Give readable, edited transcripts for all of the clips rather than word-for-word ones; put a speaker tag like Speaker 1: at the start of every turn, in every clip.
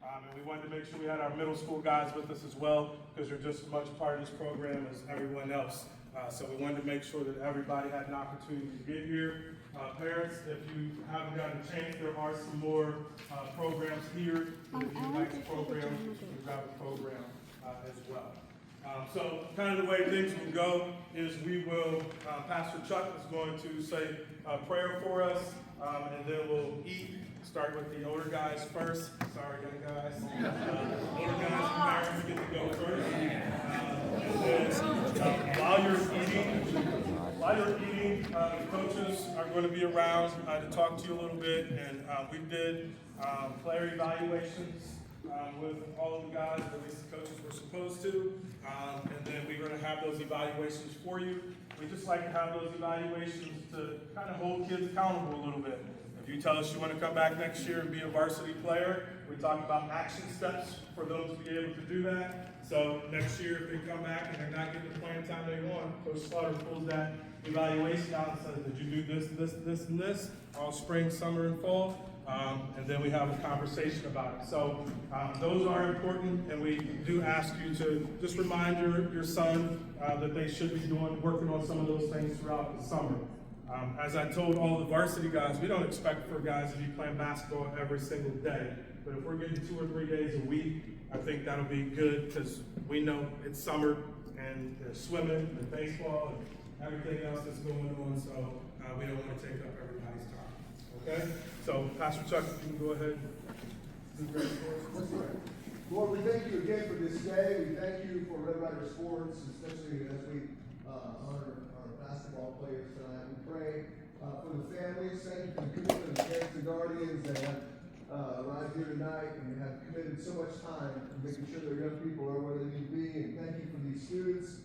Speaker 1: And we wanted to make sure we had our middle school guys with us as well, because they're just as much part of this program as everyone else. So we wanted to make sure that everybody had an opportunity to get here. Parents, if you haven't gotten a chance, there are some more programs here. If you'd like a program, you can grab a program as well. So kind of the way things will go is we will, Pastor Chuck is going to say a prayer for us, and then we'll eat. Start with the older guys first. Sorry, young guys. Older guys and parents get to go first. And then while you're eating, the coaches are going to be around to talk to you a little bit. And we did player evaluations with all of the guys, at least the coaches were supposed to. And then we're going to have those evaluations for you. We just like to have those evaluations to kind of hold kids accountable a little bit. If you tell us you want to come back next year and be a varsity player, we talk about action steps for those to be able to do that. So next year, if they come back and they're not getting the playing time they want, Coach Slaughter pulls that evaluation out and says, did you do this, this, this, and this, all spring, summer, and fall? And then we have a conversation about it. So those are important, and we do ask you to just remind your son that they should be working on some of those things throughout the summer. As I told all the varsity guys, we don't expect for guys to be playing basketball every single day. But if we're getting 2 or 3 days a week, I think that'll be good, because we know it's summer and there's swimming and baseball and everything else that's going on. So we don't want to take up everybody's time. Okay? So Pastor Chuck, you can go ahead and do great for us.
Speaker 2: Lord, we thank you again for this day. We thank you for Red Rider Sports, especially as we honor our basketball players tonight. We pray for the families. Thank you for the commitment of the parents and guardians that have arrived here tonight and have committed so much time to making sure their young people are where they need to be. And thank you for these students,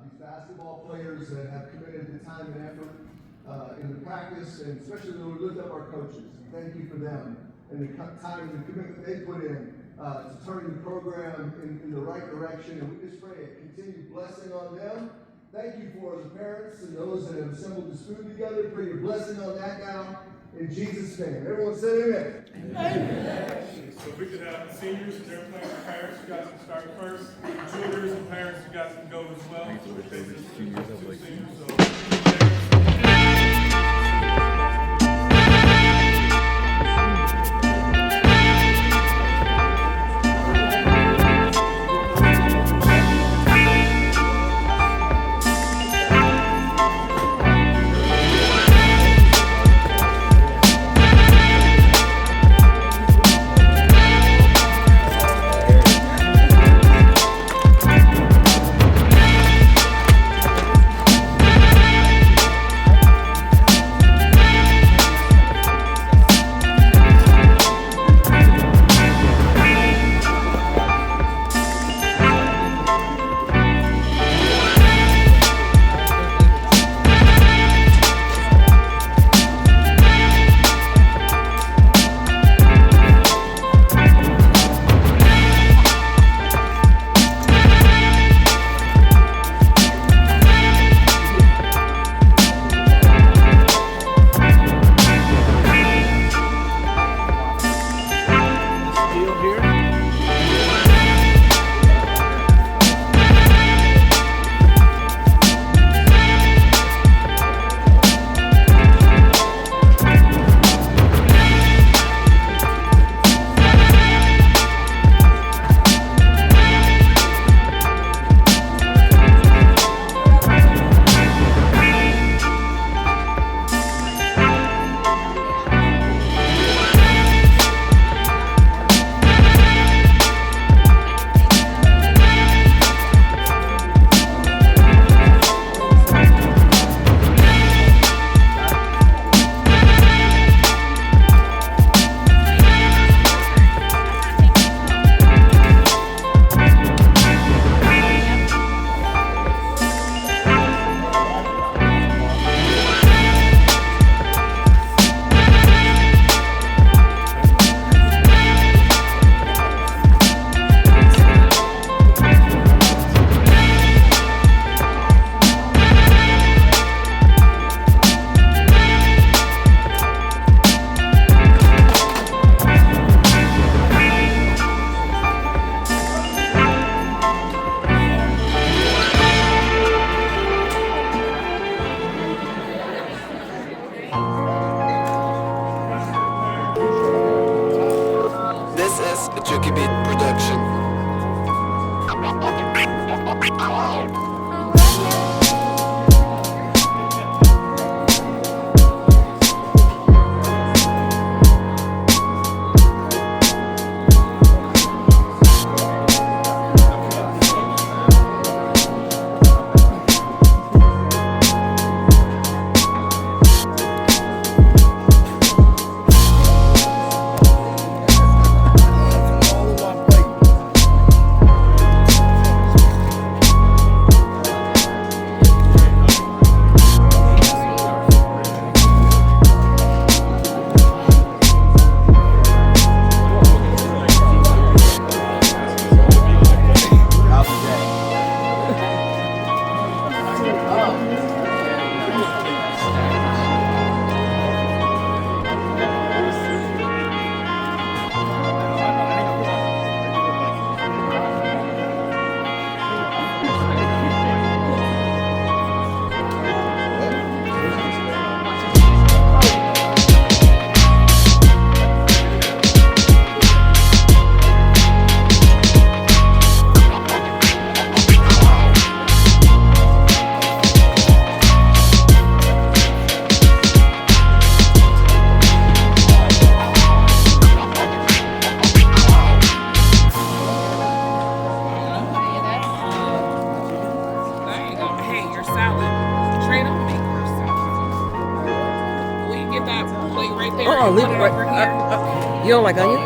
Speaker 2: these basketball players that have committed the time and effort in the practice, and especially when we lift up our coaches. And thank you for them and the time and the commitment they put in to turning the program in the right direction. And we just pray a continued blessing on them. Thank you for the parents and those that have assembled this food together. Pray your blessing on that now. In Jesus' name. Everyone say amen.
Speaker 1: Amen. So if we could have seniors and their parents, you guys can start first. Juniors and parents, you guys can go as well.
Speaker 3: is a Chucky Beat production.
Speaker 4: Leave it right. You don't like onion?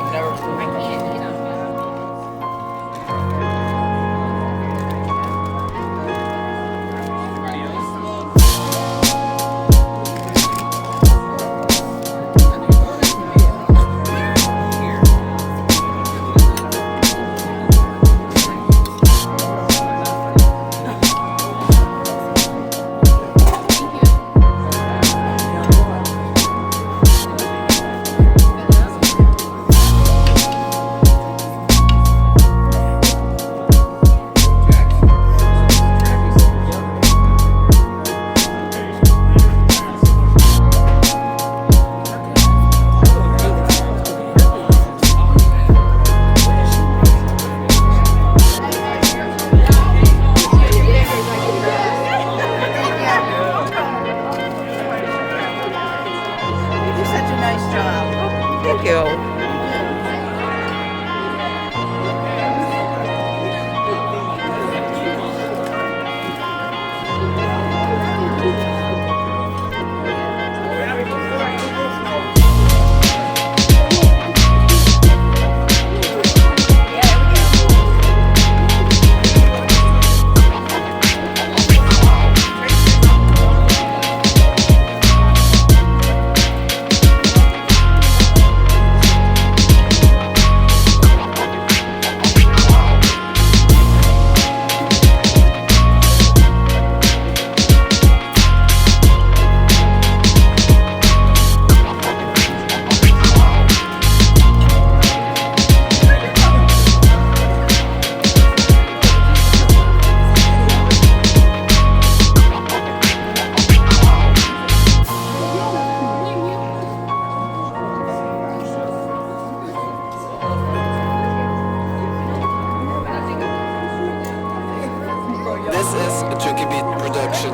Speaker 3: This is a Chucky Beat production.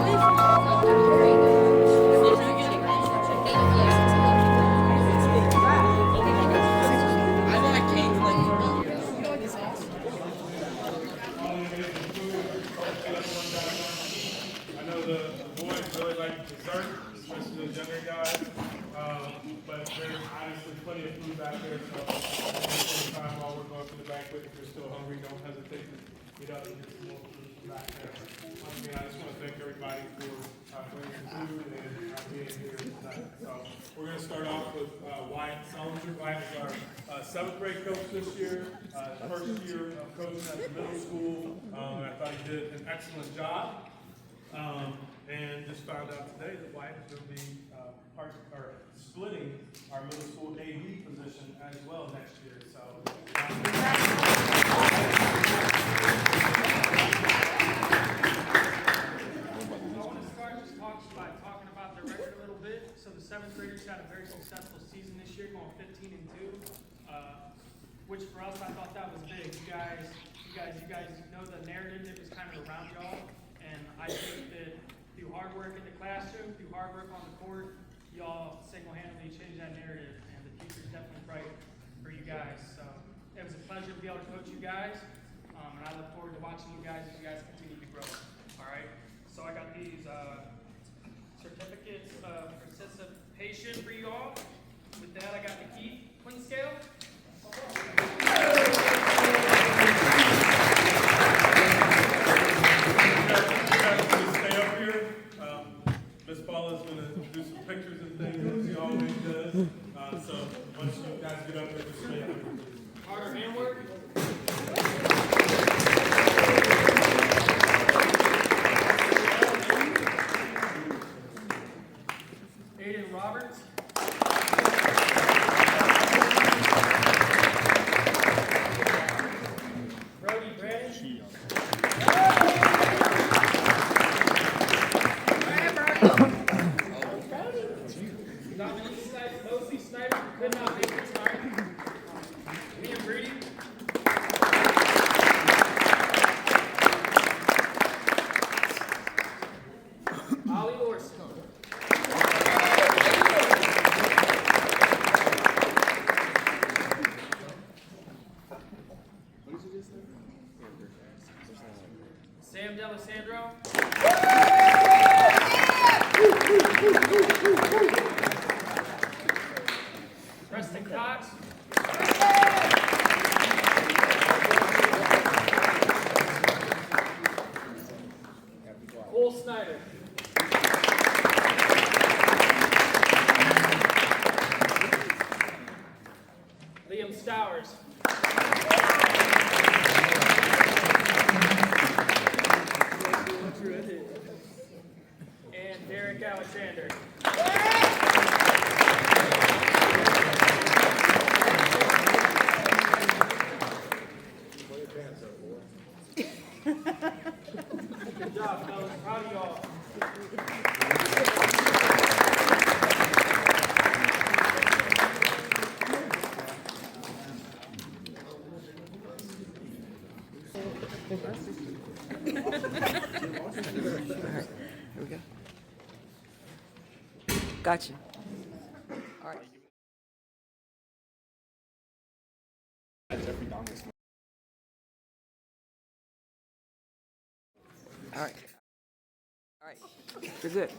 Speaker 1: I know the boys really like dessert, especially the younger guys. But there's honestly plenty of food back there, so at time while we're going through the banquet, if you're still hungry, don't hesitate to get up and get some more food from back there. Once again, I just want to thank everybody for bringing food and being here tonight. So we're going to start off with Wyatt Sullinger. Wyatt is our seventh grade coach this year, first year of coaching at the middle school. I thought he did an excellent job. And just found out today that Wyatt is going to be splitting our middle school AD position as well next year. So
Speaker 5: So the seventh graders had a very successful season this year, going 15-2. which for us, I thought that was big. You guys know the narrative that was kind of around y'all, and I think that through hard work in the classroom, through hard work on the court, y'all single-handedly changed that narrative, and the future's definitely bright for you guys. So it was a pleasure to be able to coach you guys, and I look forward to watching you guys as you guys continue to grow. All right. So I got these certificates of participation for you all. With that, I got the key twin scale.
Speaker 1: Stay up here. Miss Paula's going to do some pictures and things as she always does. So once you guys get up here, just stay up here.
Speaker 5: Harder handwork. Aiden Roberts. Brody Brady. Mostly Snyder could not make it tonight. Liam Breedy. Ollie Orson. Sam D'Alessandro. Preston Cox. Cole Snyder. Liam Stowers. And Derek Alexander. Good job, fellas. Proud of y'all.
Speaker 4: Here we go. Gotcha. All right. All right. All right. You're good.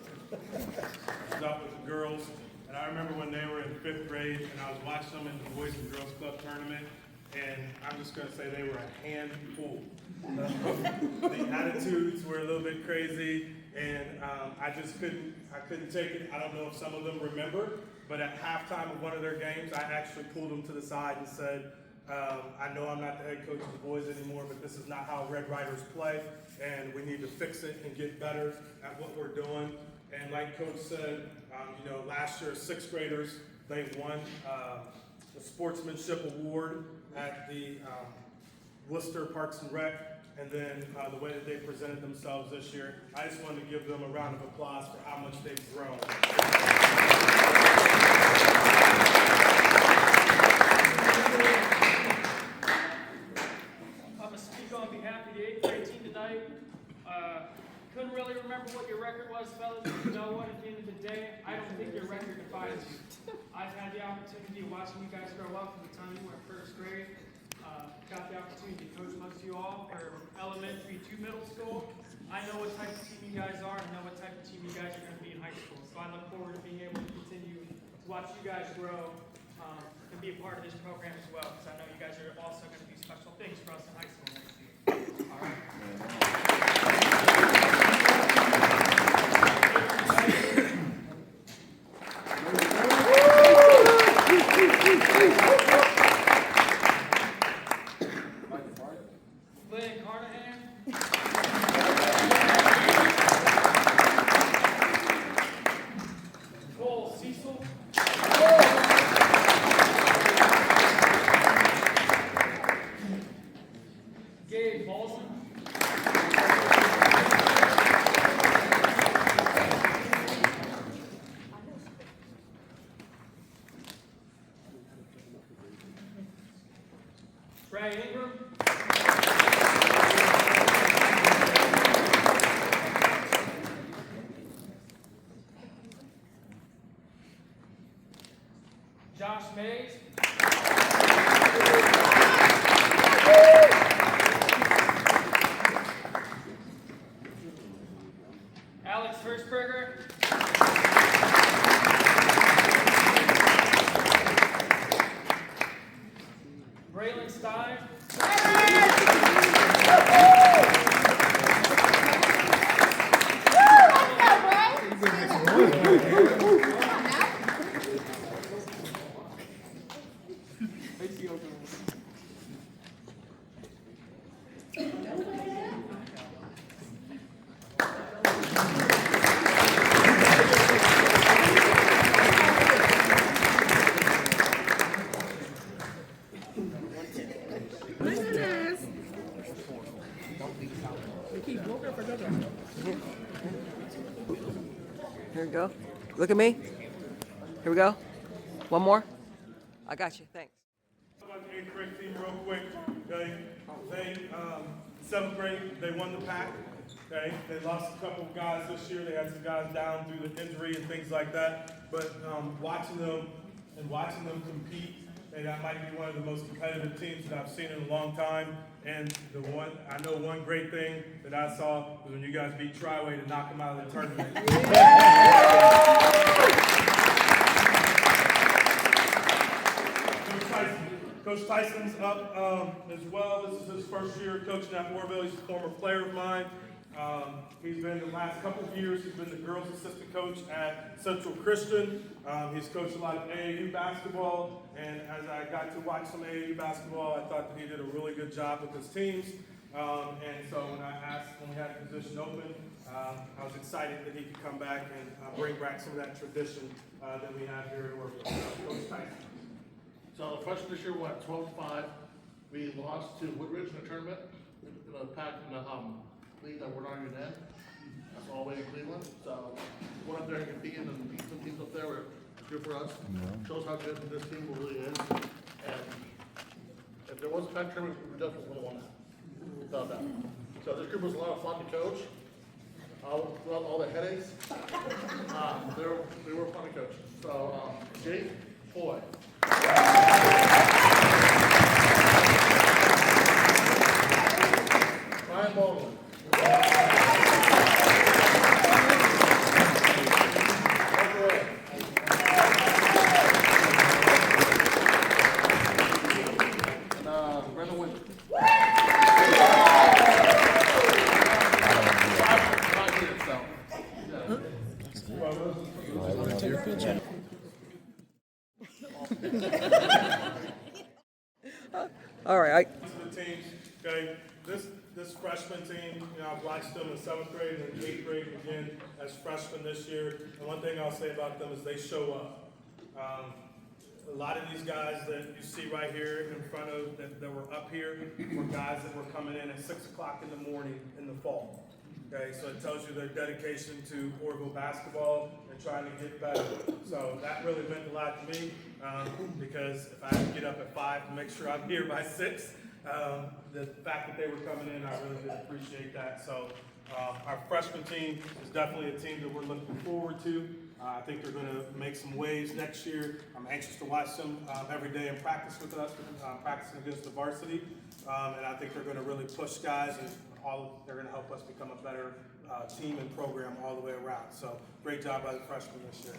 Speaker 1: Out with the girls, and I remember when they were in 5th grade, and I was watching them in the Boys and Girls Club tournament, and I'm just going to say they were a handful. The attitudes were a little bit crazy, and I couldn't take it. I don't know if some of them remember, but at halftime of one of their games, I actually pulled them to the side and said, I know I'm not the head coach of the boys anymore, but this is not how Red Riders play, and we need to fix it and get better at what we're doing. And like Coach said, last year, 6th graders, they won the Sportsmanship Award at the Worcester Parks and Rec, and then the way that they presented themselves this year. I just wanted to give them a round of applause for how much they've grown.
Speaker 5: I'm going to speak on behalf of the 8th grade team tonight. Couldn't really remember what your record was, fellas. But you know what? At the end of the day, I don't think your record defines you. I've had the opportunity of watching you guys grow up from the time you were in 1st grade. Got the opportunity to coach most of you all from elementary to middle school. I know what type of team you guys are, and I know what type of team you guys are going to be in high school. So I look forward to being able to continue to watch you guys grow and be a part of this program as well, because I know you guys are also going to do special things for us in high school next year. All right. Lynn Carnahan. Cole Cecil. Gabe Paulson. Trey Ingram. Josh Mays. Alex Hirschberger. Braylon Stein.
Speaker 4: Here we go. Look at me. Here we go. One more. I got you. Thanks.
Speaker 1: About the 8th grade team real quick. Okay. They 7th grade, they won the pack. Okay. They lost a couple of guys this year. They had some guys down due to injury and things like that. But watching them compete, and that might be one of the most competitive teams that I've seen in a long time. And I know one great thing that I saw was when you guys beat Triway to knock them out of the tournament. Coach Tyson's up as well. This is his first year coaching at Orrville. He's a former player of mine. He's been the last couple of years, he's been the girls assistant coach at Central Christian. He's coached a lot of AAU basketball, and as I got to watch some AAU basketball, I thought that he did a really good job with his teams. And so when we had a position open, I was excited that he could come back and bring back some of that tradition that we have here at Orrville. Coach Tyson.
Speaker 6: So the freshman this year went 12-5. We lost to Woodridge in the tournament in the pack in the league that we're not even in. That's all the way in Cleveland. So went up there and competing and beat some teams up there. It's good for us. Shows how good this team really is. And if there was a pack tournament, we definitely would have won that. Without that. So this group was a lot of fun to coach. Throughout all the headaches, they were fun to coach. So Jake Foy. Ryan Baldwin. And Brendan Winter.
Speaker 4: All right.
Speaker 1: The teams, okay, this freshman team, I've watched them in 7th grade and 8th grade again as freshmen this year. And one thing I'll say about them is they show up. A lot of these guys that you see right here in front of that were up here were guys that were coming in at 6 o'clock in the morning in the fall. Okay, so it tells you their dedication to Orrville basketball and trying to get better. So that really meant a lot to me because if I had to get up at 5 to make sure I'm here by 6, the fact that they were coming in, I really did appreciate that. So our freshman team is definitely a team that we're looking forward to. I think they're going to make some waves next year. I'm anxious to watch them every day and practice with us, practicing against the varsity. And I think they're going to really push guys and they're going to help us become a better team and program all the way around. So great job by the freshmen this year.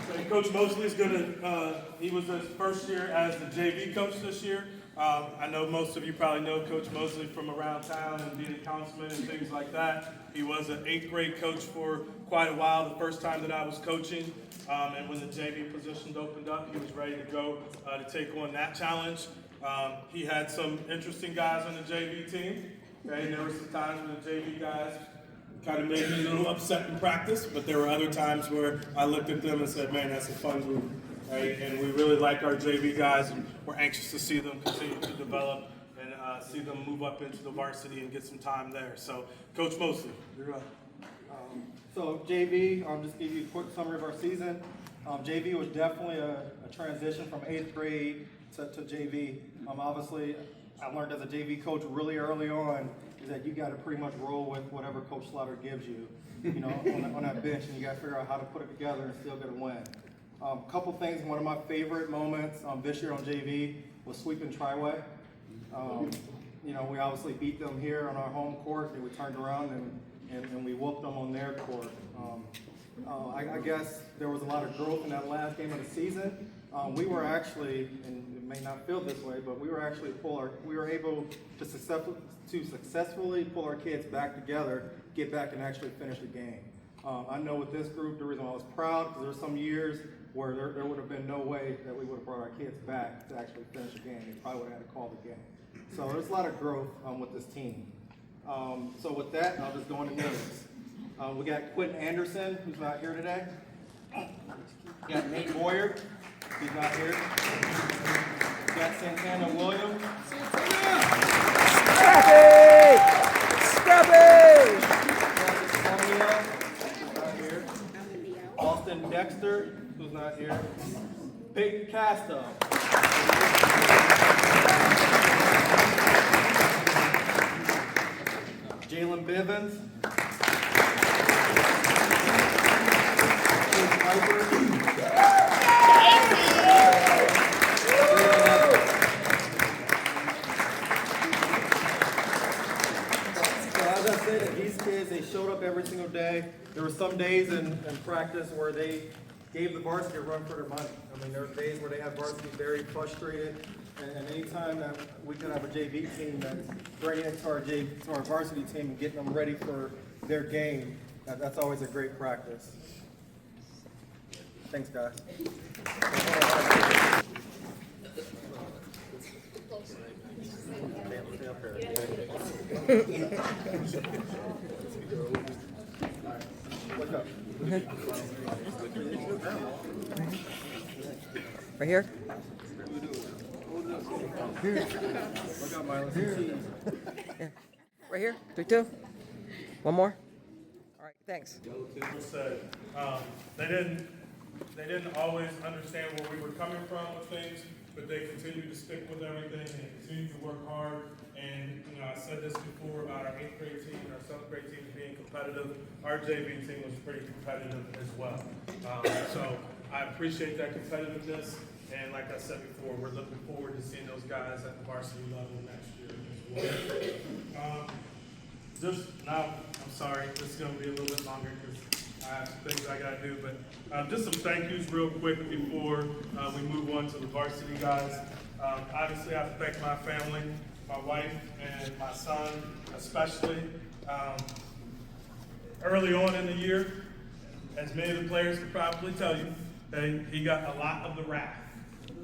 Speaker 1: So Coach Mosley is going to, he was his first year as the JV coach this year. I know most of you probably know Coach Mosley from around town and being a councilman and things like that. He was an 8th grade coach for quite a while, the first time that I was coaching. And when the JV positions opened up, he was ready to go to take on that challenge. He had some interesting guys on the JV team. Okay? There were some times when the JV guys kind of made me a little upset in practice, but there were other times where I looked at them and said, man, that's a fun group. Right? And we really like our JV guys, and we're anxious to see them continue to develop and see them move up into the varsity and get some time there. So, Coach Mosley, you're up.
Speaker 7: So JV, I'll just give you a quick summary of our season. JV was definitely a transition from 8th grade to JV. Obviously, I learned as a JV coach really early on is that you got to pretty much roll with whatever Coach Slaughter gives you, on that bench, and you got to figure out how to put it together and still get a win. Couple things. One of my favorite moments this year on JV was sweeping Triway. We obviously beat them here on our home court, and we turned around and we whooped them on their court. I guess there was a lot of growth in that last game of the season. We were actually, and it may not feel this way, but we were able to successfully pull our kids back together, get back and actually finish the game. I know with this group, the reason I was proud, because there were some years where there would have been no way that we would have brought our kids back to actually finish the game. They probably would have had to call the game. So there's a lot of growth with this team. So with that, I'll just go into names. We got Quentin Anderson, who's not here today. We got Nate Boyer, who's not here. We got Santana Williams.
Speaker 4: Scrappy!
Speaker 7: Samuel, who's not here. Austin Dexter, who's not here. Peyton Castro. Jalen Bivens. Chase Piper. So as I said, these kids, they showed up every single day. There were some days in practice where they gave the varsity a run for their money. I mean, there were days where they had varsity very frustrated. And anytime that we could have a JV team that's bringing it to our varsity team and getting them ready for their game, that's always a great practice. Thanks, guys. Stay up here. What's up?
Speaker 4: Right here?
Speaker 7: Look out, Miles.
Speaker 4: Yeah. Right here? 3-2? One more? All right, thanks.
Speaker 1: Said, they didn't always understand where we were coming from with things, but they continued to stick with everything and continued to work hard. And I said this before about our 8th grade team and our 7th grade team being competitive. Our JV team was pretty competitive as well. So I appreciate that competitiveness. And like I said before, we're looking forward to seeing those guys at the varsity level next year as well. Just now, I'm sorry, this is going to be a little bit longer because I have some things I got to do. But just some thank yous real quick before we move on to the varsity guys. Obviously, I have to thank my family, my wife, and my son especially. Early on in the year, as many of the players could probably tell you, he got a lot of the wrath.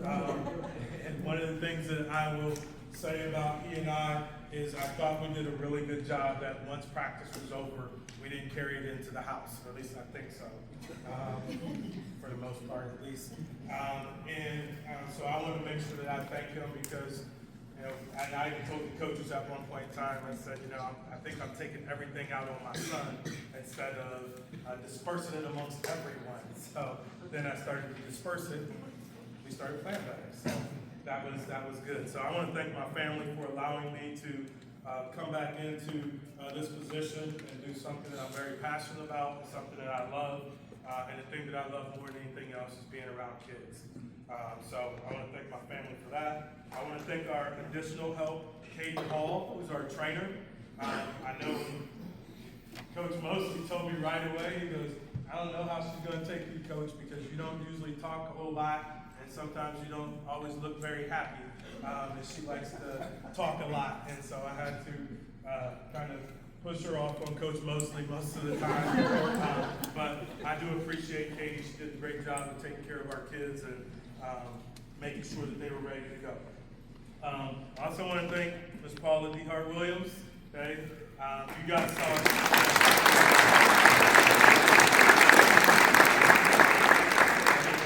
Speaker 1: And one of the things that I will say about he and I is I thought we did a really good job that once practice was over, we didn't carry it into the house, or at least I think so, for the most part at least. So I want to make sure that I thank him because, and I even told the coaches at one point in time, I said, I think I'm taking everything out on my son instead of dispersing it amongst everyone. So then I started to disperse it. We started playing better. So that was good. So I want to thank my family for allowing me to come back into this position and do something that I'm very passionate about, something that I love, and the thing that I love more than anything else is being around kids. So I want to thank my family for that. I want to thank our additional help, Katie Hall, who's our trainer. I know Coach Mosley told me right away, he goes, I don't know how she's going to take you, Coach, because you don't usually talk a whole lot, and sometimes you don't always look very happy. And she likes to talk a lot, and so I had to kind of push her off on Coach Mosley most of the time. But I do appreciate Katie. She did a great job of taking care of our kids and making sure that they were ready to go. I also want to thank Ms. Paula D. Hart Williams. Okay, you guys saw it.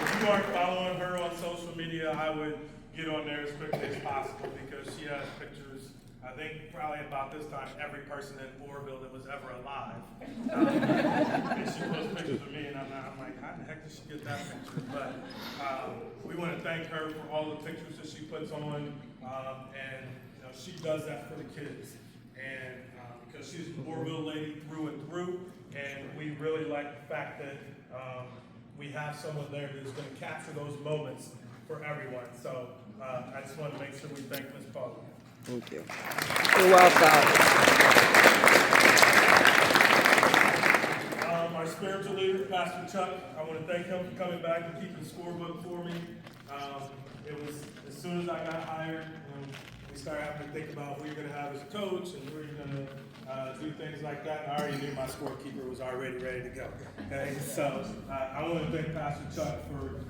Speaker 1: If you aren't following her on social media, I would get on there as quickly as possible because she has pictures. I think probably about this time, every person in Orrville that was ever alive. And she posts pictures of me, and I'm like, how the heck did she get get that picture. But we want to thank her for all the pictures that she puts on, and she does that for the kids. And because she's an Orrville lady through and through, and we really like the fact that we have someone there who's going to capture those moments for everyone. So I just want to make sure we thank Ms. Paula.
Speaker 4: Thank you. You're welcome.
Speaker 1: Our spiritual leader, Pastor Chuck, I want to thank him for coming back and keeping the scorebook for me. It was as soon as I got hired, we started having to think about who you're going to have as a coach and who you're going to do things like that. I already knew my scorekeeper was already ready to go. Okay, so I want to thank Pastor Chuck for,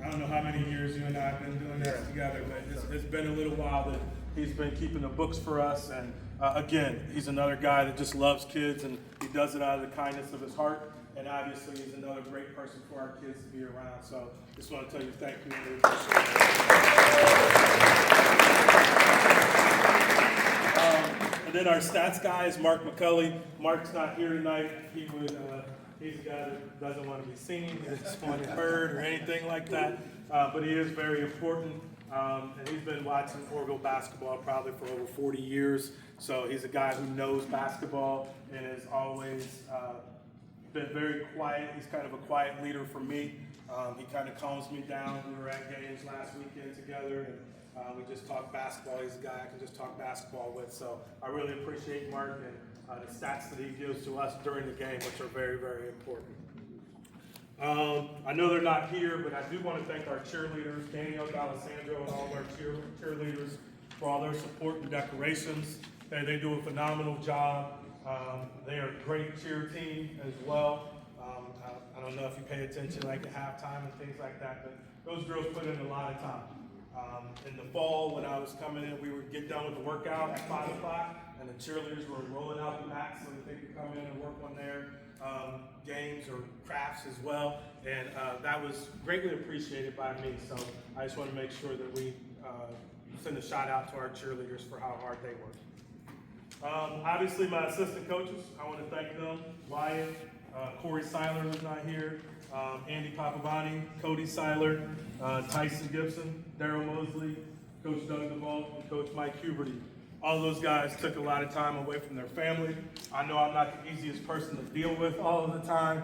Speaker 1: I don't know how many years you and I have been doing this together, but it's been a little while that he's been keeping the books for us. And again, he's another guy that just loves kids, and he does it out of the kindness of his heart. And obviously, he's another great person for our kids to be around. So just want to tell you thank you. And really appreciate it. And then our stats guy is Mark McCulley. Mark's not here tonight. He's a guy that doesn't want to be seen, he doesn't want to be heard or anything like that. But he is very important. And he's been watching Orrville basketball probably for over 40 years. So he's a guy who knows basketball and has always been very quiet. He's kind of a quiet leader for me. He kind of calms me down. We were at games last weekend together, and we just talked basketball. He's a guy I can just talk basketball with. So I really appreciate Mark and the stats that he gives to us during the game, which are very, very important. I know they're not here, but I do want to thank our cheerleaders, Danielle, D'Alessandro, and all of our cheerleaders for all their support and decorations. They do a phenomenal job. They are a great cheer team as well. I don't know if you pay attention like at halftime and things like that, but those girls put in a lot of time. In the fall, when I was coming in, we would get done with the workout at 5 o'clock, and the cheerleaders were rolling out the mats so that they could come in and work on their games or crafts as well. And that was greatly appreciated by me. So I just want to make sure that we send a shout out to our cheerleaders for how hard they work. Obviously, my assistant coaches, I want to thank them. Wyatt, Corey Seiler, who's not here, Andy Papavani, Cody Seiler, Tyson Gibson, Daryl Mosley, Coach Doug DeVault, and Coach Mike Huberty. All those guys took a lot of time away from their family. I know I'm not the easiest person to deal with all of the time,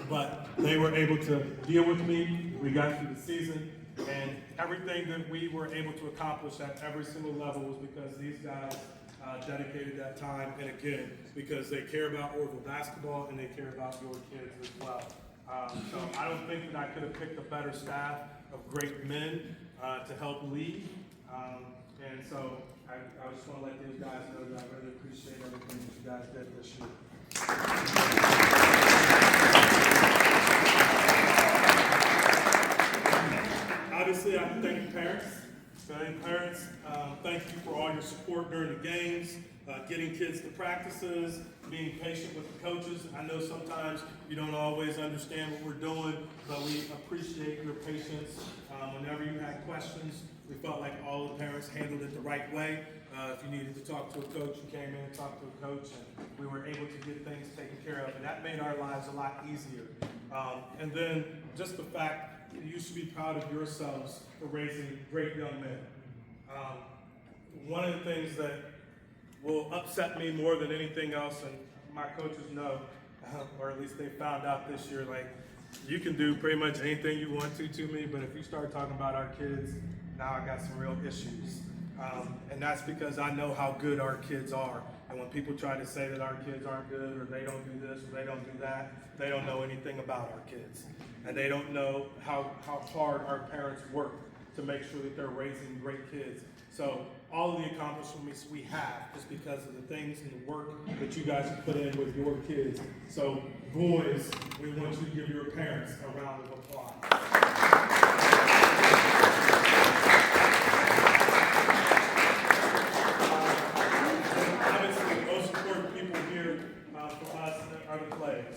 Speaker 1: but they were able to deal with me. We got through the season, and everything that we were able to accomplish at every single level was because these guys dedicated that time, and again, because they care about Orrville basketball and they care about your kids as well. So I don't think that I could have picked a better staff of great men to help lead. And so I just want to let those guys know that I really appreciate everything that you guys did this year. Obviously, I thank the parents. Parents, thank you for all your support during the games, getting kids to practices, being patient with the coaches. I know sometimes you don't always understand what we're doing, but we appreciate your patience. Whenever you had questions, we felt like all the parents handled it the right way. If you needed to talk to a coach, you came in and talked to a coach, and we were able to get things taken care of, and that made our lives a lot easier. And then just the fact you should be proud of yourselves for raising great young men. One of the things that will upset me more than anything else, and my coaches know, or at least they found out this year, like, you can do pretty much anything you want to me, but if you start talking about our kids, now I got some real issues. And that's because I know how good our kids are. And when people try to say that our kids aren't good, or they don't do this, or they don't do that, they don't know anything about our kids. And they don't know how hard our parents work to make sure that they're raising great kids. So all of the accomplishments we have is because of the things and the work that you guys have put in with your kids. So boys, we want you to give your parents a round of applause. Obviously, the most important people here for us are the players.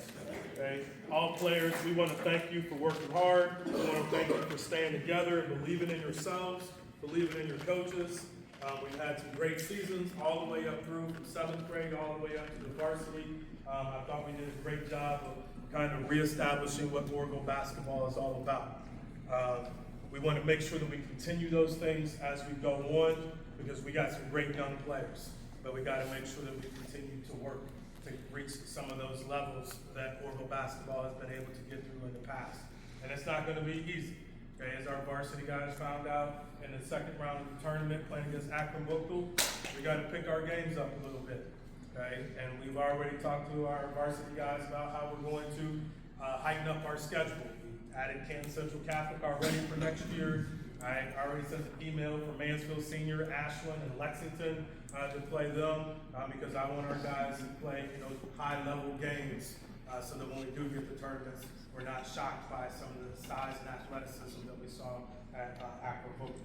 Speaker 1: Okay? All players, we want to thank you for working hard. We want to thank you for staying together and believing in yourselves, believing in your coaches. We've had some great seasons all the way up through from 7th grade all the way up to the varsity. I thought we did a great job kind of reestablishing what Orrville basketball is all about. We want to make sure that we continue those things as we go on, because we got some great young players, but we got to make sure that we continue to work to reach some of those levels that Orrville basketball has been able to get through in the past. And it's not going to be easy. Okay, as our varsity guys found out in the second round of the tournament playing against Akron Bookville, we got to pick our games up a little bit. Okay, and we've already talked to our varsity guys about how we're going to heighten up our schedule. We added Canton Central Catholic already for next year. I already sent an email for Mansfield Senior, Ashland, and Lexington to play them because I want our guys to play high-level games so that when we do get the tournaments, we're not shocked by some of the size and athleticism that we saw at Akron Bookville.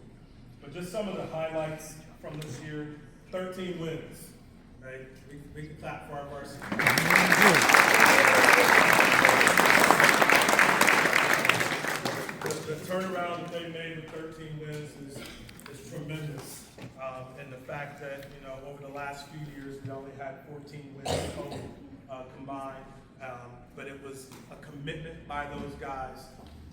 Speaker 1: But just some of the highlights from this year: 13 wins. Right? We can clap for our varsity. The turnaround that they made with 13 wins is tremendous. And the fact that, over the last few years, we only had 14 wins total combined. But it was a commitment by those guys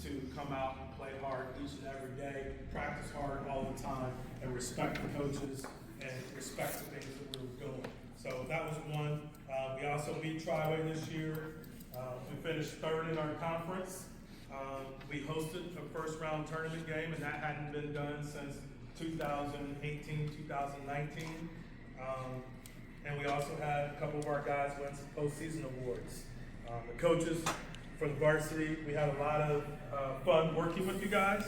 Speaker 1: to come out and play hard each and every day, practice hard all the time, and respect the coaches and respect the things that we were doing. So that was one. We also beat Triway this year. We finished third in our conference. We hosted a first round tournament game, and that hadn't been done since 2018, 2019. And we also had a couple of our guys win some postseason awards. The coaches for the varsity, we had a lot of fun working with you guys.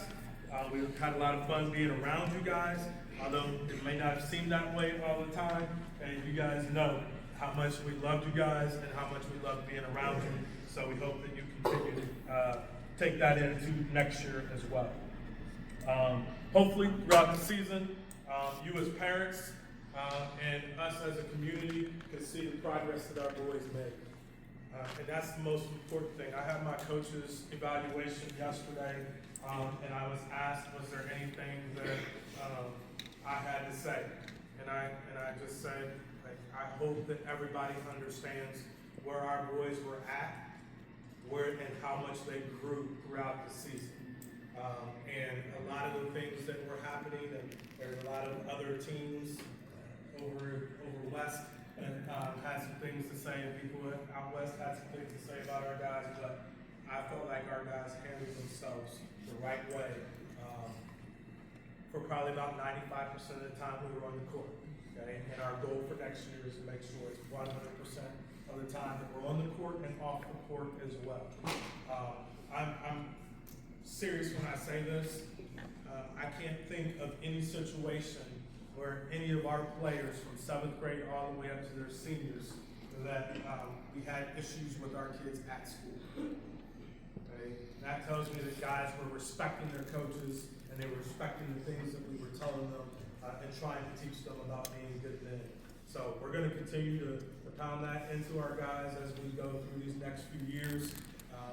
Speaker 1: We had a lot of fun being around you guys, although it may not seem that way all the time. And you guys know how much we loved you guys and how much we loved being around you. So we hope that you continue to take that into next year as well. Hopefully throughout the season, you as parents and us as a community can see the progress that our boys made. And that's the most important thing. I had my coach's evaluation yesterday, and I was asked, was there anything that I had to say? And I just said, I hope that everybody understands where our boys were at, and how much they grew throughout the season. And a lot of the things that were happening, and there's a lot of other teams over west and had some things to say, and people out west had some things to say about our guys, but I felt like our guys handled themselves the right way for probably about 95% of the time we were on the court. Okay? And our goal for next year is to make sure it's 100% of the time that we're on the court and off the court as well. I'm serious when I say this. I can't think of any situation where any of our players from 7th grade all the way up to their seniors that we had issues with our kids at school. Okay? That tells me that guys were respecting their coaches and they were respecting the things that we were telling them and trying to teach them about being good men. So we're going to continue to pound that into our guys as we go through these next few years.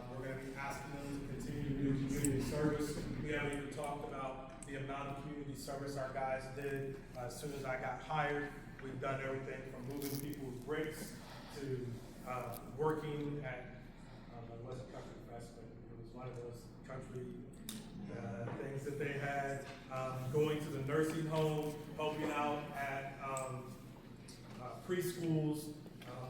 Speaker 1: We're going to be asking them to continue to do community service. We haven't even talked about the amount of community service our guys did as soon as I got hired. We've done everything from moving people's bricks to working at, it wasn't Country Fest, but it was one of those country things that they had, going to the nursing home, helping out at preschools.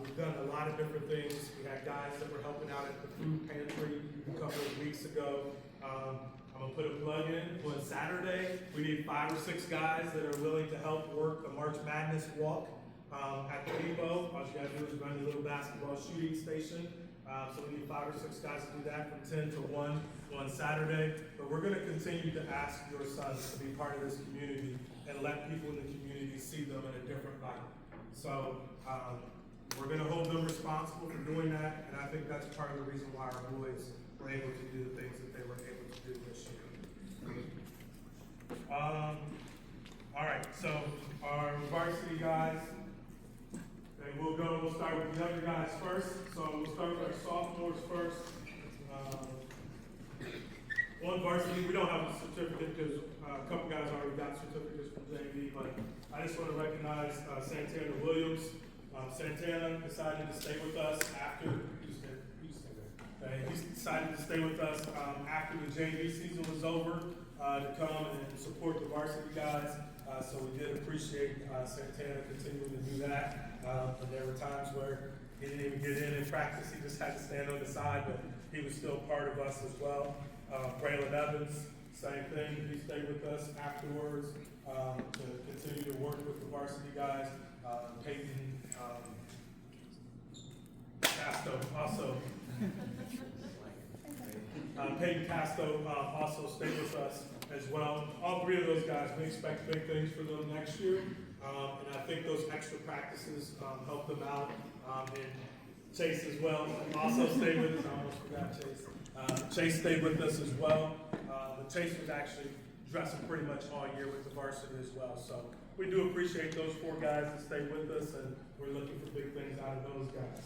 Speaker 1: We've done a lot of different things. We had guys that were helping out at the food pantry a couple of weeks ago. I'm gonna put a plug in. On Saturday, we need 5 or 6 guys that are willing to help work the March Madness walk at the depot. All you gotta do is run the little basketball shooting station. So we need 5 or 6 guys to do that from 10 to 1 on Saturday. But we're gonna continue to ask your sons to be part of this community and let people in the community see them in a different light. So we're going to hold them responsible for doing that, and I think that's part of the reason why our boys were able to do the things that they were able to do this year. All right, so our varsity guys, and we'll start with the younger guys first. So we'll start with our sophomores first. On varsity, we don't have a certificate because a couple guys already got certificates from JV, but I just want to recognize Santana Williams. Santana decided to stay with us after, you stay there. Okay, he's decided to stay with us after the JV season was over to come and support the varsity guys. So we did appreciate Santana continuing to do that. And there were times where he didn't even get in practice. He just had to stand on the side, but he was still part of us as well. Braylon Evans, same thing. He stayed with us afterwards to continue to work with the varsity guys. Peyton Casto also. Peyton Casto also stayed with us as well. All three of those guys, we expect big things for them next year. And I think those extra practices help them out. And Chase as well also stayed with us. I almost forgot Chase. Chase stayed with us as well. But Chase was actually dressing pretty much all year with the varsity as well. So we do appreciate those 4 guys that stayed with us, and we're looking for big things out of those guys.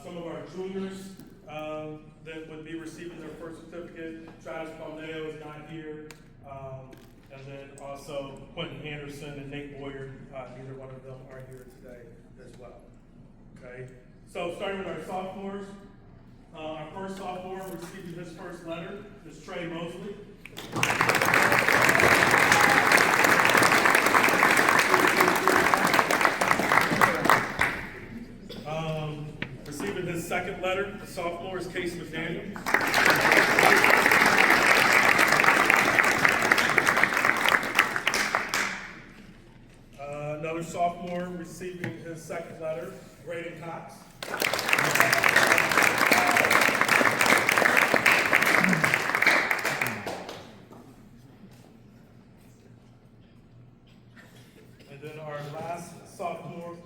Speaker 1: Some of our juniors that would be receiving their first certificate, Travis Palmeo is not here. And then also Quentin Anderson and Nate Boyer, neither one of them are here today as well. Okay, so starting with our sophomores, our first sophomore receiving his first letter is Trey Mosley. Receiving his second letter, the sophomore is Case McDaniel. Another sophomore receiving his second letter, Braden Cox. And then our last sophomore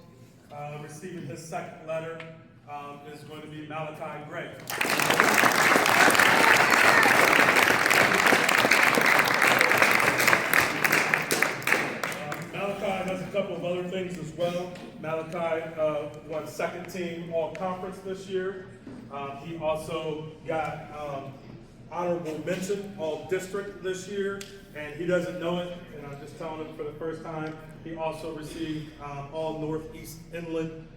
Speaker 1: receiving his second letter is going to be Malachi Gray. Malachi has a couple of other things as well. Malachi won second team all-conference this year. He also got honorable mention all-district this year, and he doesn't know it, and I'm just telling him for the first time. He also received all Northeast Inland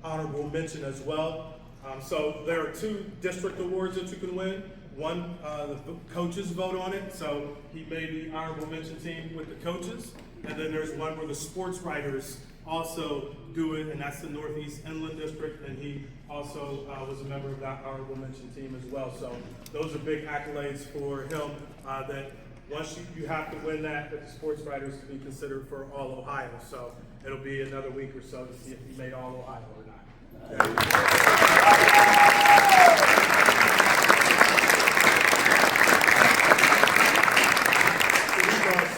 Speaker 1: honorable mention as well. So there are 2 district awards that you can win. One, the coaches vote on it, so he made the honorable mention team with the coaches. And then there's one where the sports writers also do it, and that's the Northeast Inland District, and he also was a member of that honorable mention team as well. So those are big accolades for him, that once you have to win that with the sports writers to be considered for all Ohio. So it'll be another week or so to see if he made all Ohio or not.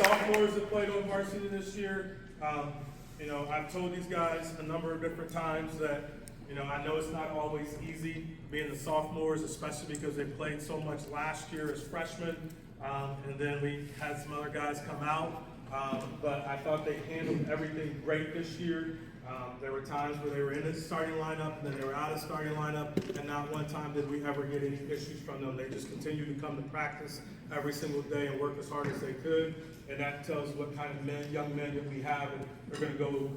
Speaker 1: Sophomores that played on varsity this year. You know, I've told these guys a number of different times that, you know, I know it's not always easy being the sophomores, especially because they played so much last year as freshmen. And then we had some other guys come out. But I thought they handled everything great this year. There were times where they were in the starting lineup, and then they were out of the starting lineup, and not one time did we ever get any issues from them. They just continued to come to practice every single day and work as hard as they could, and that tells what kind of young men that we have, and they're going to go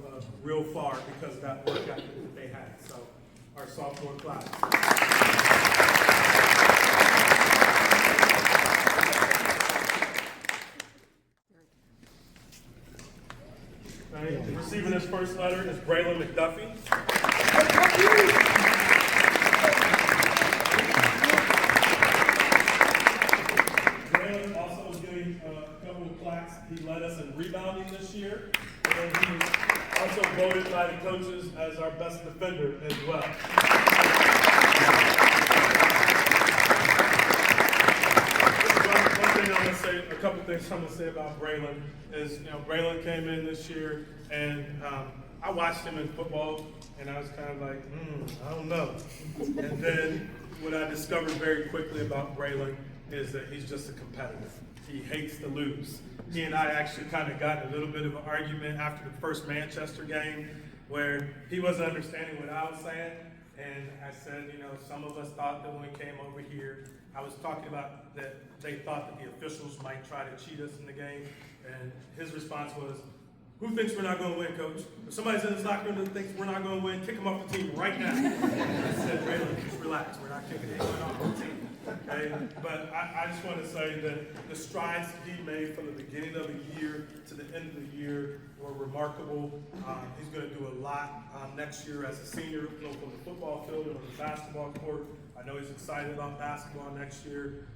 Speaker 1: real far because of that work ethic that they had. So, our sophomore class. Receiving his first letter is Braylon McDuffie. Braylon also was getting a couple of plaques. He led us in rebounding this year, and he was also voted by the coaches as our best defender as well. A couple things I'm going to say about Braylon is, you know, Braylon came in this year, and I watched him in football, and I was kind of like, I don't know. And then what I discovered very quickly about Braylon is that he's just a competitor. He hates to lose. He and I actually kind of got in a little bit of an argument after the first Manchester game where he wasn't understanding what I was saying. And I said, you know, some of us thought that when we came over here, I was talking about that they thought that the officials might try to cheat us in the game. And his response was, Who thinks we're not going to win, Coach? If somebody's in this locker room that thinks we're not going to win, kick them off the team right now. I said, Braylon, just relax. We're not kicking anyone off the team. Okay? But I just want to say that the strides he made from the beginning of the year to the end of the year were remarkable. He's going to do a lot next year as a senior, both on the football field and on the basketball court. I know he's excited about basketball next year.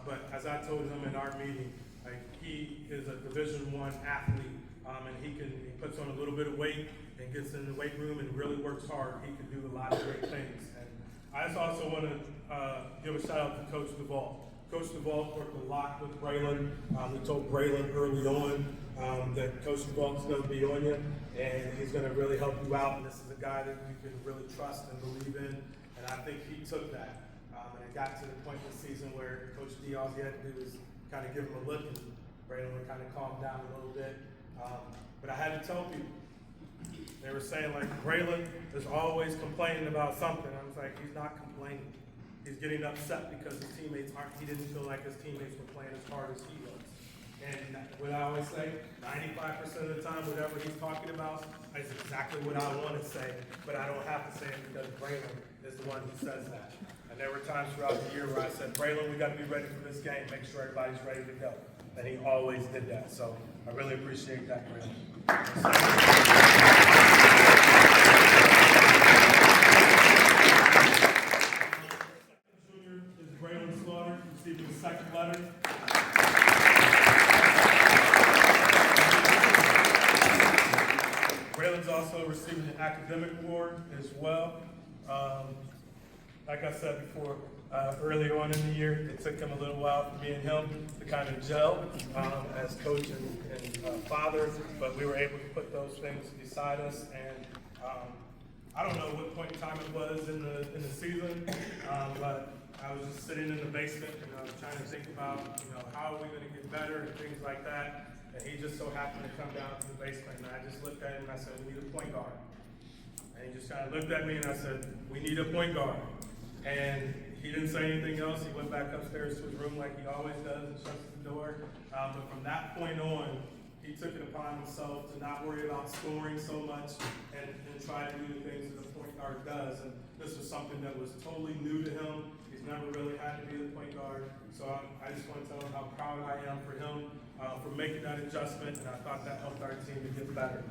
Speaker 1: But as I told him in our meeting, he is a Division I athlete. And he puts on a little bit of weight and gets in the weight room and really works hard. He can do a lot of great things. And I just also want to give a shout out to Coach Duvall. Coach Duvall worked a lot with Braylon. We told Braylon early on that Coach Duvall is going to be on you and he's going to really help you out. And this is a guy that you can really trust and believe in. And I think he took that. And it got to the point in the season where Coach D, all he had to do was kind of give him a look and Braylon would kind of calm down a little bit. But I had to tell people, they were saying like, Braylon is always complaining about something. I was like, he's not complaining. He's getting upset because his teammates he didn't feel like his teammates were playing as hard as he was. And what I always say, 95% of the time, whatever he's talking about is exactly what I want to say, but I don't have to say it because Braylon is the one who says that. And there were times throughout the year where I said, Braylon, we got to be ready for this game, make sure everybody's ready to go. And he always did that. So I really appreciate that, Braylon. Junior is Braylon Slaughter, receiving the second letter. Braylon's also receiving the academic award as well. Like I said before, early on in the year, it took him a little while for me and him to kind of gel as coach and father, but we were able to put those things beside us. And I don't know what point in time it was in the season, but I was just sitting in the basement and I was trying to think about, how are we going to get better and things like that. And he just so happened to come down to the basement, and I just looked at him and I said, we need a point guard. And he just kind of looked at me and I said, we need a point guard. And he didn't say anything else. He went back upstairs to his room like he always does and shuts the door. But from that point on, he took it upon himself to not worry about scoring so much and try to do the things that a point guard does. And this was something that was totally new to him. He's never really had to be the point guard. So I just want to tell him how proud I am for him for making that adjustment, and I thought that helped our team to get better.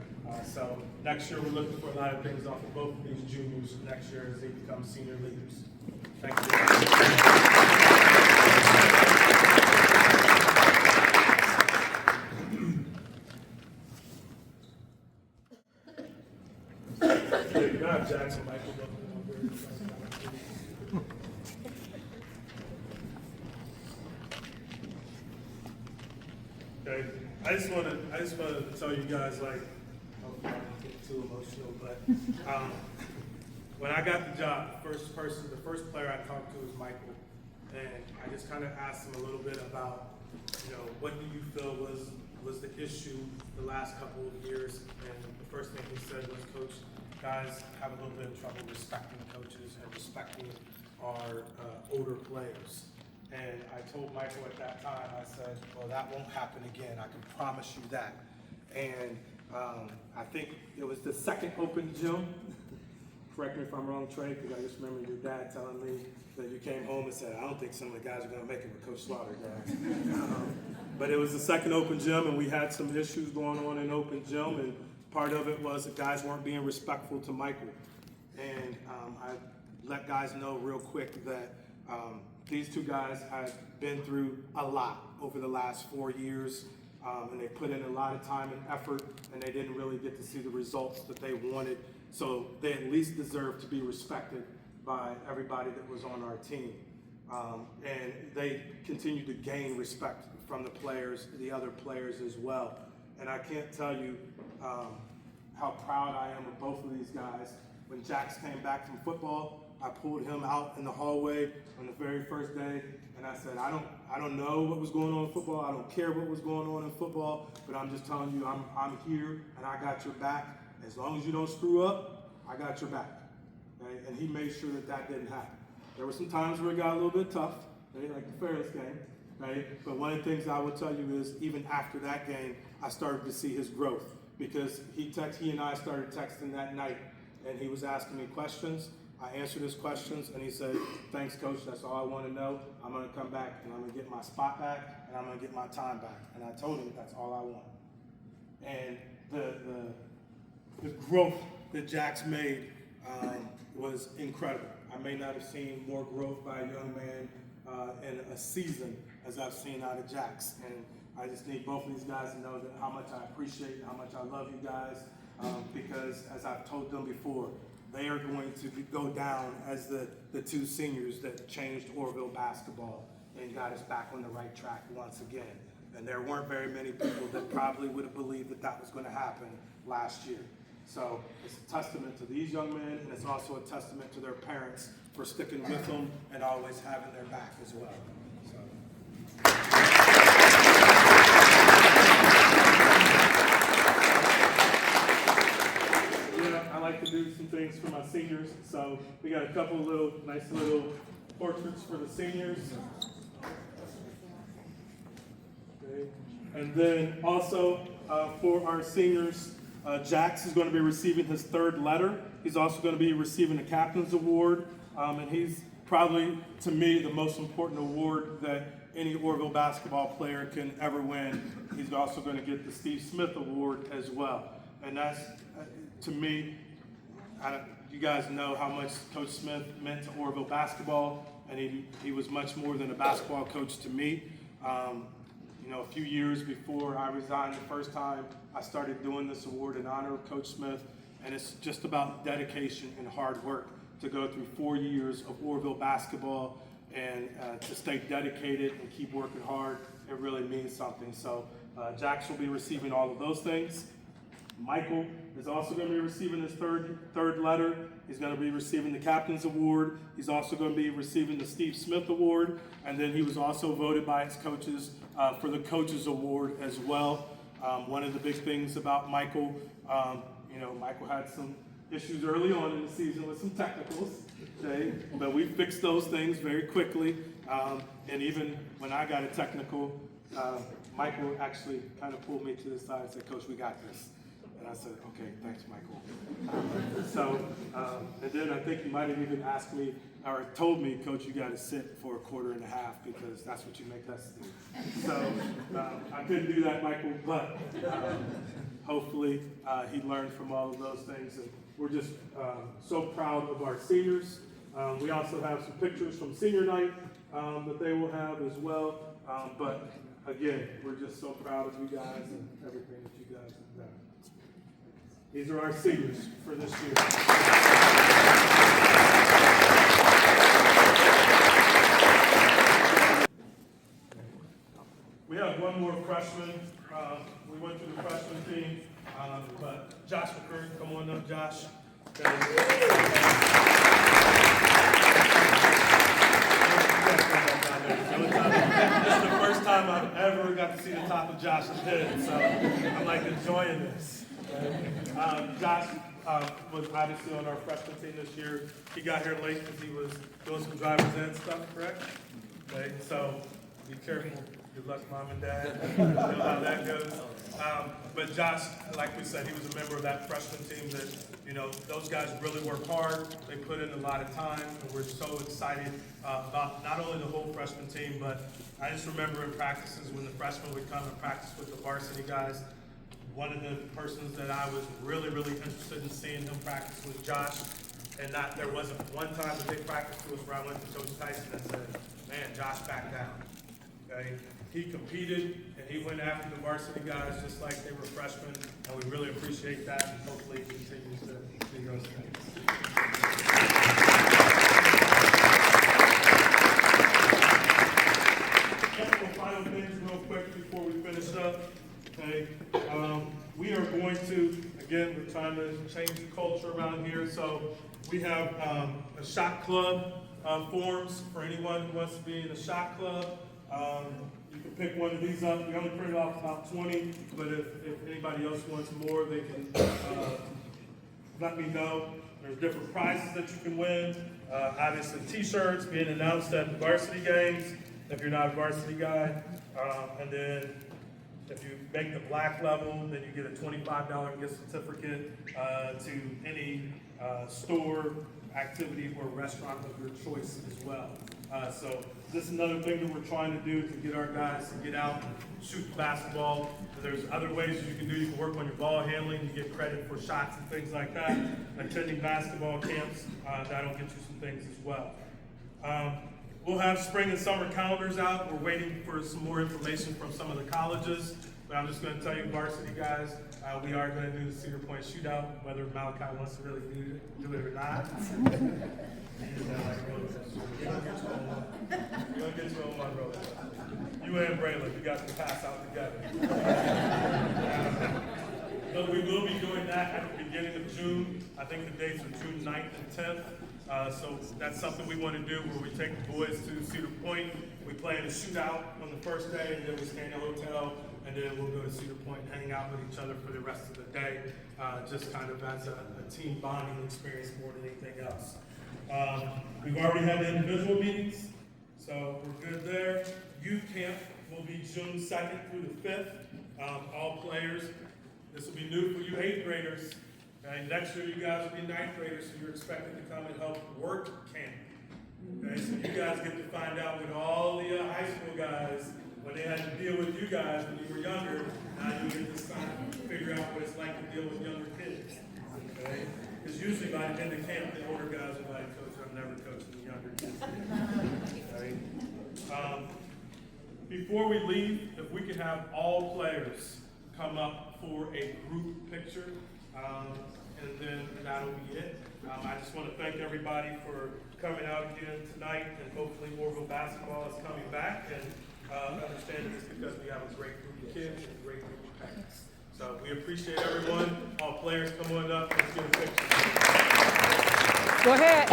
Speaker 1: So next year we're looking for a lot of things off of both of these juniors next year as they become senior leaders. Thank you. Good job, Jackson, Michael. Okay, I just want to tell you guys, like, I'm not getting too emotional, but when I got the job, the first player I talked to was Michael, and I just kind of asked him a little bit about, what do you feel was the issue the last couple of years? And the first thing he said was, Coach, guys have a little bit of trouble respecting coaches and respecting our older players. And I told Michael at that time, I said, well, that won't happen again. I can promise you that. And I think it was the second open gym. Correct me if I'm wrong, Trey, because I just remember your dad telling me that you came home and said, I don't think some of the guys are going to make it with Coach Slaughter, guys. But it was the second open gym, and we had some issues going on in open gym, and part of it was that guys weren't being respectful to Michael. And I let guys know real quick that these two guys had been through a lot over the last 4 years, and they put in a lot of time and effort, and they didn't really get to see the results that they wanted. So they at least deserve to be respected by everybody that was on our team. And they continue to gain respect from the players, the other players as well. And I can't tell you how proud I am of both of these guys. When Jax came back from football, I pulled him out in the hallway on the very first day, and I said, I don't know what was going on in football. I don't care what was going on in football, but I'm just telling you, I'm here and I got your back. As long as you don't screw up, I got your back. Okay? And he made sure that didn't happen. There were some times where it got a little bit tough, okay? Like the Ferris game. Right? But one of the things I will tell you is, even after that game, I started to see his growth. because he and I started texting that night, and he was asking me questions. I answered his questions, and he said, "Thanks, Coach, that's all I want to know. I'm going to come back, and I'm going to get my spot back, and I'm going to get my time back." And I told him that's all I want. And the growth that Jack's made was incredible. I may not have seen more growth by a young man in a season as I've seen out of Jack's. And I just need both of these guys to know that how much I appreciate and how much I love you guys, because as I've told them before, they are going to go down as the two seniors that changed Orrville basketball and got us back on the right track once again. And there weren't very many people that probably would have believed that that was going to happen last year. So it's a testament to these young men, and it's also a testament to their parents for sticking with them and always having their back as well. I like to do some things for my seniors, so we got a couple nice little portraits for the seniors. Okay. And then also for our seniors, Jax is going to be receiving his third letter. He's also going to be receiving a captain's award, and he's probably, to me, the most important award that any Orrville basketball player can ever win. He's also going to get the Steve Smith Award as well. And that's, to me, you guys know how much Coach Smith meant to Orrville basketball, and he was much more than a basketball coach to me. You know, a few years before I resigned the first time, I started doing this award in honor of Coach Smith, and it's just about dedication and hard work to go through 4 years of Orrville basketball and to stay dedicated and keep working hard. It really means something. So Jax will be receiving all of those things. Michael is also going to be receiving his third letter. He's going to be receiving the Captain's Award. He's also going to be receiving the Steve Smith Award. And then he was also voted by his coaches for the Coaches Award as well. One of the big things about Michael, you know, Michael had some issues early on in the season with some technicals, okay? But we fixed those things very quickly. And even when I got a technical, Michael actually kind of pulled me to the side and said, "Coach, we got this." And I said, "Okay, thanks, Michael." And then I think he might have even asked me, or told me, "Coach, you got to sit for a quarter and a half because that's what you make us do." So I couldn't do that, Michael, but hopefully he learned from all of those things. And we're just so proud of our seniors. We also have some pictures from senior night that they will have as well. But again, we're just so proud of you guys and everything that you guys have done. These are our seniors for this year. We have one more freshman. We went through the freshman team, but Josh McCurry, come on up, Josh. This is the first time I've ever got to see the top of Josh's head, so I'm like enjoying this. Josh was obviously on our freshman team this year. He got here late because he was doing some driver's ed stuff, correct? Okay, so be careful. Good luck, Mom and Dad. You know how that goes. But Josh, like we said, he was a member of that freshman team that, you know, those guys really work hard. They put in a lot of time, and we're so excited about not only the whole freshman team, but I just remember in practices when the freshmen would come and practice with the varsity guys. One of the persons that I was really, really interested in seeing him practice was Josh. And there wasn't one time that they practiced with where I went to Coach Tyson and said, "Man, Josh backed down." Okay? He competed and he went after the varsity guys just like they were freshmen, and we really appreciate that, and hopefully he continues to do those things. A couple final things real quick before we finish up. Okay, we are going to, again, we're trying to change the culture around here, so we have a shot club forms for anyone who wants to be in a shot club. You can pick one of these up. We only printed off about 20, but if anybody else wants more, they can let me know. There's different prizes that you can win. Obviously, t-shirts being announced at the varsity games if you're not a varsity guy. And then If you make the black level, then you get a $25 gift certificate to any store, activity, or restaurant of your choice as well. So this is another thing that we're trying to do to get our guys to get out and shoot the basketball. There's other ways you can do. You can work on your ball handling. You get credit for shots and things like that. Attending basketball camps, that'll get you some things as well. We'll have spring and summer calendars out. We're waiting for some more information from some of the colleges. But I'm just going to tell you, varsity guys, we are going to do the Cedar Point shootout, whether Malachi wants to really do it or not. You're going to get you on one road. You and Braylon, you got to pass out together. But we will be doing that at the beginning of June. I think the dates are June 9th and 10th. So that's something we want to do where we take the boys to Cedar Point. We play in a shootout on the first day, and then we stay in a hotel, and then we'll go to Cedar Point and hang out with each other for the rest of the day, just kind of as a team bonding experience more than anything else. We've already had the individual meetings, so we're good there. Youth camp will be June 2nd through the 5th. All players. This will be new for you 8th graders. Next year, you guys will be 9th graders, so you're expected to come and help work camp. Okay, so you guys get to find out with all the high school guys, when they had to deal with you guys when you were younger, now you get to figure out what it's like to deal with younger kids. Okay? Because usually by the end of camp, the older guys are like, Coach, I'm never coaching the younger kids. Okay? Before we leave, if we could have all players come up for a group picture, and then that'll be it. I just want to thank everybody for coming out again tonight, and hopefully Orrville basketball is coming back, and understanding it's because we have a great group of kids and a great group of parents. So we appreciate everyone. All players, come on up. Let's get a picture.
Speaker 4: Go ahead.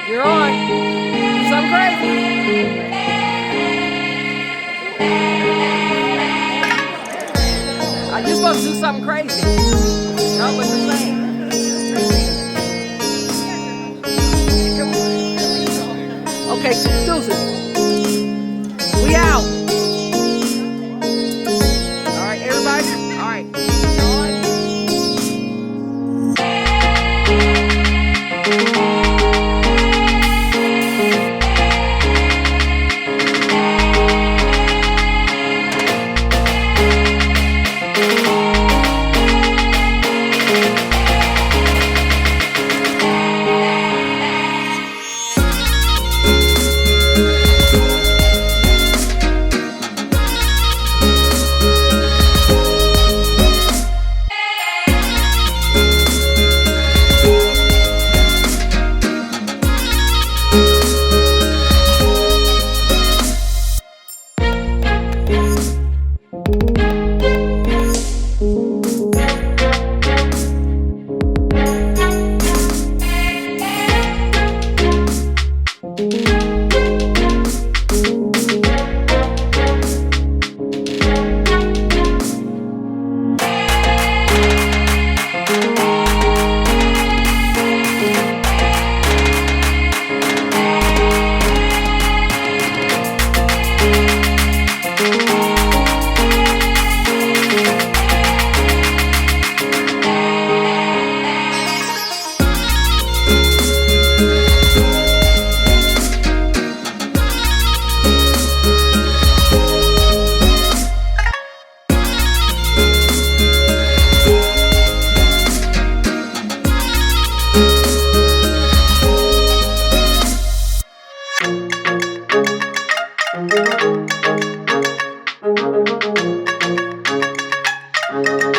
Speaker 4: You're on. Do something crazy. You're supposed to do something crazy. No, what you're saying. Okay, Susan. We out. All right, everybody. All right.
Speaker 8: Thank you.